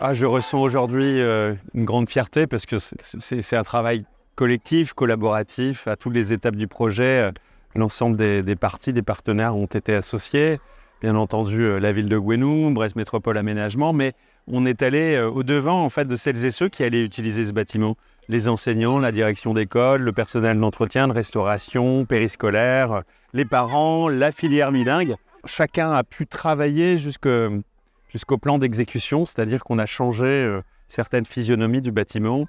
Je ressens aujourd'hui une grande fierté parce que c'est un travail collectif, collaboratif, à toutes les étapes du projet. L'ensemble des parties, des partenaires ont été associés. Bien entendu, la ville de Gouesnou, Brest Métropole Aménagement, mais on est allé au-devant en fait, de celles et ceux qui allaient utiliser ce bâtiment. Les enseignants, la direction d'école, le personnel d'entretien, de restauration, périscolaire, les parents, la filière bilingue. Chacun a pu travailler jusqu'au plan d'exécution, c'est-à-dire qu'on a changé certaines physionomies du bâtiment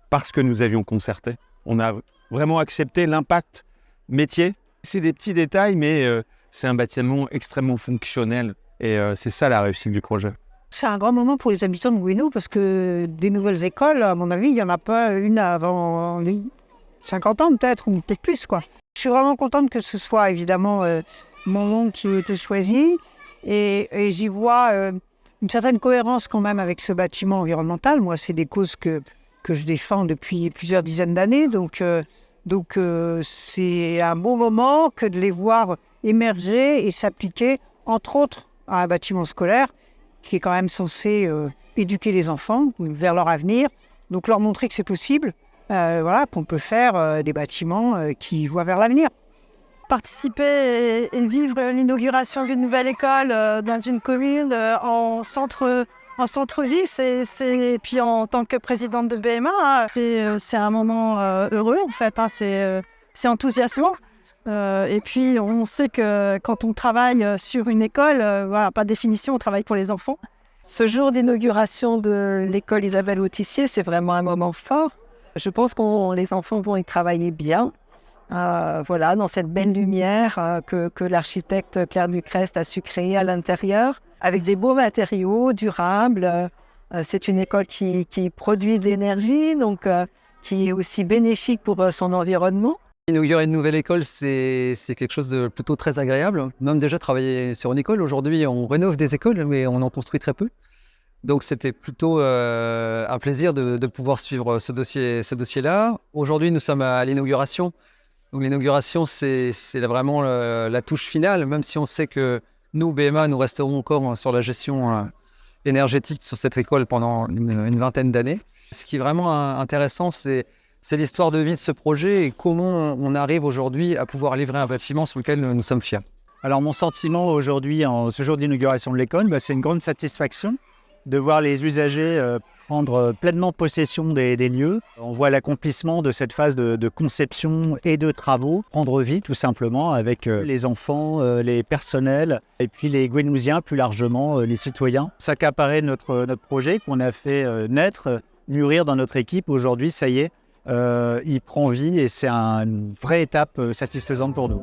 parce que nous avions concerté. On a vraiment accepté l'impact métier. C'est des petits détails, mais c'est un bâtiment extrêmement fonctionnel et c'est ça la réussite du projet. C'est un grand moment pour les habitants de Gouesnou parce que des nouvelles écoles, à mon avis, il n'y en a pas une avant 50 ans peut-être, ou peut-être plus, quoi. Je suis vraiment contente que ce soit évidemment mon nom qui ait été choisi et j'y vois une certaine cohérence quand même avec ce bâtiment environnemental. Moi, c'est des causes que je défends depuis plusieurs dizaines d'années, donc c'est un beau moment que de les voir émerger et s'appliquer, entre autres, à un bâtiment scolaire qui est quand même censé éduquer les enfants vers leur avenir, donc leur montrer que c'est possible, qu'on peut faire des bâtiments qui voient vers l'avenir. Participer et vivre l'inauguration d'une nouvelle école dans une commune en centre-ville, et puis en tant que présidente de BMA, c'est un moment heureux en fait, c'est enthousiasmant. Et puis on sait que quand on travaille sur une école, par définition on travaille pour les enfants. Ce jour d'inauguration de l'école Isabelle Autissier, c'est vraiment un moment fort. Je pense que les enfants vont y travailler bien. Dans cette belle lumière que l'architecte Claire Ducrest a su créer à l'intérieur, avec des beaux matériaux durables. C'est une école qui produit de l'énergie, donc qui est aussi bénéfique pour son environnement. Inaugurer une nouvelle école, c'est quelque chose de plutôt très agréable. Même déjà travailler sur une école, aujourd'hui on rénove des écoles, mais on en construit très peu. Donc c'était plutôt un plaisir de pouvoir suivre ce dossier-là. Aujourd'hui nous sommes à l'inauguration. Donc l'inauguration, c'est vraiment la touche finale, même si on sait que nous, BMA, nous resterons encore sur la gestion énergétique sur cette école pendant une vingtaine d'années. Ce qui est vraiment intéressant, c'est l'histoire de vie de ce projet et comment on arrive aujourd'hui à pouvoir livrer un bâtiment sur lequel nous sommes fiers. Alors mon sentiment aujourd'hui, en ce jour d'inauguration de l'école, c'est une grande satisfaction de voir les usagers prendre pleinement possession des lieux. On voit l'accomplissement de cette phase de conception et de travaux prendre vie tout simplement avec les enfants, les personnels et puis les Gouesnousiens, plus largement les citoyens. S'accaparer notre projet qu'on a fait naître, mûrir dans notre équipe. Aujourd'hui, ça y est, il prend vie et c'est une vraie étape satisfaisante pour nous.